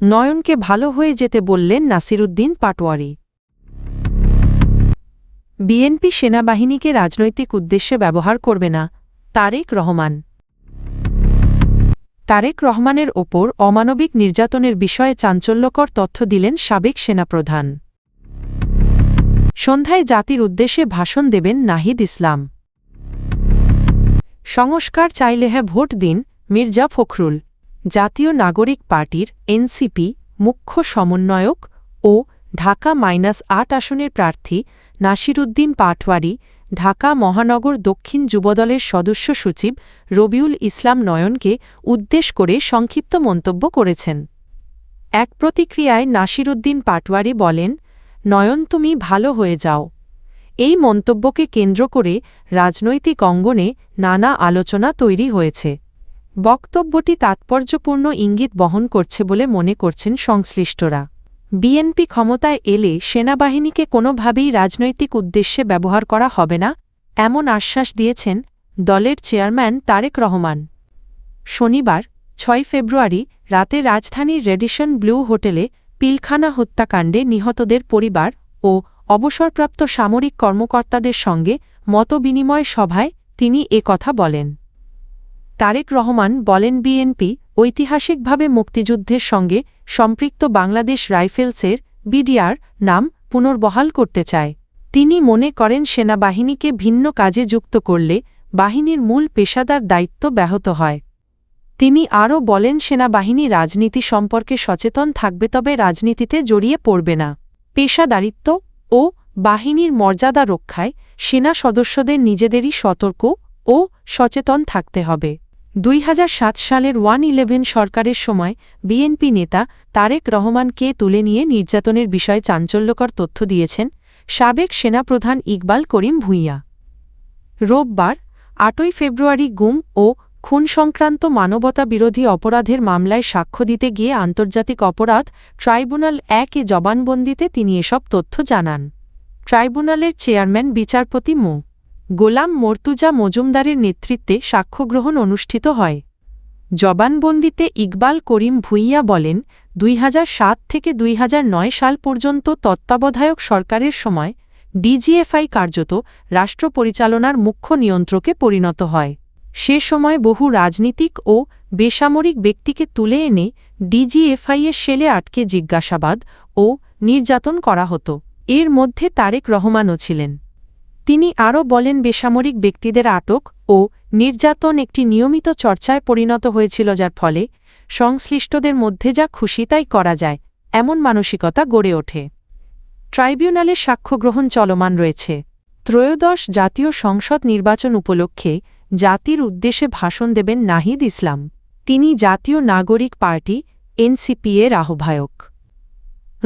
নয়নকে ভালো হয়ে যেতে বললেন নাসিরুদ্দিন পাটোয়ারি। বিএনপি সেনাবাহিনীকে রাজনৈতিক উদ্দেশ্যে ব্যবহার করবে না, তারেক রহমান। তারেক রহমানের ওপর অমানবিক নির্যাতনের বিষয়ে চাঞ্চল্যকর তথ্য দিলেন সাবেক সেনাপ্রধান। সন্ধ্যায় জাতির উদ্দেশ্যে ভাষণ দেবেন নাহিদ ইসলাম। সংস্কার চাইলে হ্যাঁ ভোট দিন, মির্জা ফখরুল। জাতীয় নাগরিক পার্টির এনসিপি মুখ্য সমন্বয়ক ও ঢাকা-৮ আসনের প্রার্থী নাসিরুদ্দিন পাটোয়ারি ঢাকা মহানগর দক্ষিণ যুবদলের সদস্য সচিব রবিউল ইসলাম নয়নকে উদ্দেশ করে সংক্ষিপ্ত মন্তব্য করেছেন। এক প্রতিক্রিয়ায় নাসিরুদ্দিন পাটোয়ারি বলেন, নয়ন তুমি ভালো হয়ে যাও। এই মন্তব্যকে কেন্দ্র করে রাজনৈতিক অঙ্গনে নানা আলোচনা তৈরি হয়েছে। বক্তব্যটি তাৎপর্যপূর্ণ ইঙ্গিত বহন করছে বলে মনে করছেন সংশ্লিষ্টরা। বিএনপি ক্ষমতায় এলে সেনাবাহিনীকে কোনোভাবেই রাজনৈতিক উদ্দেশ্যে ব্যবহার করা হবে না, এমন আশ্বাস দিয়েছেন দলের চেয়ারম্যান তারেক রহমান। শনিবার ৬ ফেব্রুয়ারি রাতে রাজধানীর রেডিসন ব্লু হোটেলে পিলখানা হত্যাকাণ্ডে নিহতদের পরিবার ও অবসরপ্রাপ্ত সামরিক কর্মকর্তাদের সঙ্গে মতবিনিময় সভায় তিনি এ কথা বলেন। তারেক রহমান বলেন, বিএনপি ঐতিহাসিকভাবে মুক্তিযুদ্ধের সঙ্গে সম্পৃক্ত বাংলাদেশ রাইফেলসের বিডিআর নাম পুনর্বহাল করতে চায়। তিনি মনে করেন সেনাবাহিনীকে ভিন্ন কাজে যুক্ত করলে বাহিনীর মূল পেশাদার দায়িত্ব ব্যাহত হয়। তিনি আরও বলেন, সেনাবাহিনী রাজনীতি সম্পর্কে সচেতন থাকবে, তবে রাজনীতিতে জড়িয়ে পড়বে না। পেশাদারিত্ব ও বাহিনীর মর্যাদা রক্ষায় সেনা সদস্যদের নিজেদেরই সতর্ক ও সচেতন থাকতে হবে। ২০০৭ সালের 1-11 সরকারের সময় বিএনপি নেতা তারেক রহমানকে তুলে নিয়ে নির্যাতনের বিষয়ে চাঞ্চল্যকর তথ্য দিয়েছেন সাবেক সেনাপ্রধান ইকবাল করিম ভূঁইয়া। রোববার ৮ ফেব্রুয়ারি গুম ও খুন সংক্রান্ত মানবতাবিরোধী অপরাধের মামলায় সাক্ষ্য দিতে গিয়ে আন্তর্জাতিক অপরাধ ট্রাইব্যুনাল ১-এ জবানবন্দিতে তিনি এসব তথ্য জানান। ট্রাইব্যুনালের চেয়ারম্যান বিচারপতি মো. গোলাম মর্তুজা মজুমদারের নেতৃত্বে সাক্ষ্যগ্রহণ অনুষ্ঠিত হয়। জবানবন্দিতে ইকবাল করিম ভূঁইয়া বলেন, ২০০৭ থেকে ২০০৯ সাল পর্যন্ত তত্ত্বাবধায়ক সরকারের সময় ডিজিএফআই কার্যত রাষ্ট্র পরিচালনার মুখ্য নিয়ন্ত্রকে পরিণত হয়। সে সময় বহু রাজনীতিক ও বেসামরিক ব্যক্তিকে তুলে এনে ডিজিএফআইয়ের সেলে আটকে জিজ্ঞাসাবাদ ও নির্যাতন করা হতো। এর মধ্যে তারেক রহমানও ছিলেন। তিনি আরও বলেন, বেসামরিক ব্যক্তিদের আটক ও নির্যাতন একটি নিয়মিত চর্চায় পরিণত হয়েছিল, যার ফলে সংশ্লিষ্টদের মধ্যে যা খুশি তাই করা যায় এমন মানসিকতা গড়ে ওঠে। ট্রাইব্যুনালে সাক্ষ্যগ্রহণ চলমান রয়েছে। ত্রয়োদশ জাতীয় সংসদ নির্বাচন উপলক্ষে জাতির উদ্দেশ্যে ভাষণ দেবেন নাহিদ ইসলাম। তিনি জাতীয় নাগরিক পার্টি এনসিপি এর আহ্বায়ক।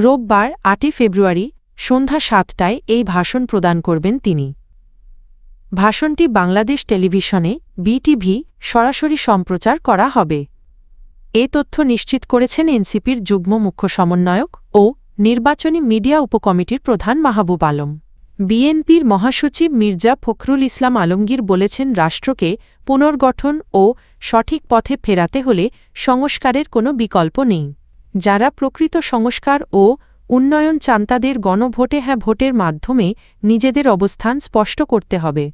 রোববার ৮ ফেব্রুয়ারি সন্ধ্যা ৭টায় এই ভাষণ প্রদান করবেন তিনি। ভাষণটি বাংলাদেশ টেলিভিশনে বিটিভি সরাসরি সম্প্রচার করা হবে। এ তথ্য নিশ্চিত করেছেন এনসিপির যুগ্ম মুখ্য সমন্বয়ক ও নির্বাচনী মিডিয়া উপকমিটির প্রধান মাহবুব আলম। বিএনপির মহাসচিব মির্জা ফখরুল ইসলাম আলমগীর বলেছেন, রাষ্ট্রকে পুনর্গঠন ও সঠিক পথে ফেরাতে হলে সংস্কারের কোনো বিকল্প নেই। যারা প্রকৃত সংস্কার ও উন্নয়ন চান তাদের গণভোটে হ্যাঁ ভোটের মাধ্যমে নিজেদের অবস্থান স্পষ্ট করতে হবে।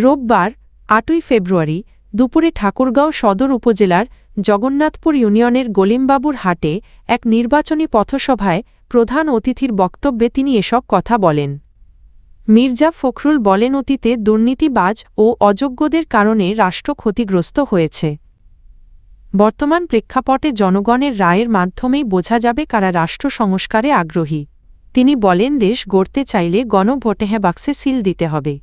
রোববার ৮ ফেব্রুয়ারি দুপুরে ঠাকুরগাঁও সদর উপজেলার জগন্নাথপুর ইউনিয়নের গলিমবাবুর হাটে এক নির্বাচনী পথসভায় প্রধান অতিথির বক্তব্যে তিনি এসব কথা বলেন। মির্জা ফখরুল বলেন, অতীতে দুর্নীতিবাজ ও অযোগ্যদের কারণে রাষ্ট্র ক্ষতিগ্রস্ত হয়েছে। বর্তমান প্রেক্ষাপটে জনগণের রায়ের মাধ্যমেই বোঝা যাবে কারা রাষ্ট্র সংস্কারে আগ্রহী। তিনি বলেন, দেশ গড়তে চাইলে গণভোটে হ্যাঁ বাক্সে সিল দিতে হবে।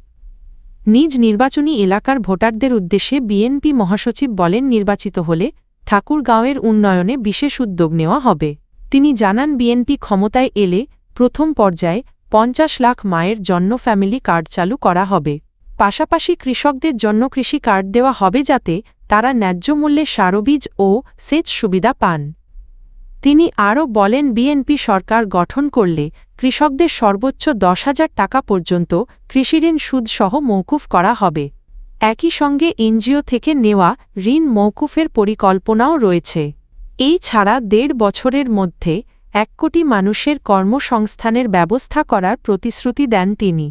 নিজ নির্বাচনী এলাকার ভোটারদের উদ্দেশ্যে বিএনপি মহাসচিব বলেন, নির্বাচিত হলে ঠাকুরগাঁওয়ের উন্নয়নে বিশেষ উদ্যোগ নেওয়া হবে। তিনি জানান, বিএনপি ক্ষমতায় এলে প্রথম পর্যায়ে ৫০ লাখ মায়ের জন্য ফ্যামিলি কার্ড চালু করা হবে। পাশাপাশি কৃষকদের জন্য কৃষি কার্ড দেওয়া হবে, যাতে তারা ন্যায্য মূল্যে সারবীজ ও সেচ সুবিধা পান। তিনি আরও বলেন, বিএনপি সরকার গঠন করলে কৃষকদের সর্বোচ্চ ১০,০০০ টাকা পর্যন্ত কৃষিঋণ সুদসহ মওকুফ করা হবে। একই সঙ্গে এনজিও থেকে নেওয়া ঋণ মওকুফের পরিকল্পনাও রয়েছে। এই ছাড়া ১.৫ বছরের মধ্যে ১ কোটি মানুষের কর্মসংস্থানের ব্যবস্থা করার প্রতিশ্রুতি দেন তিনি।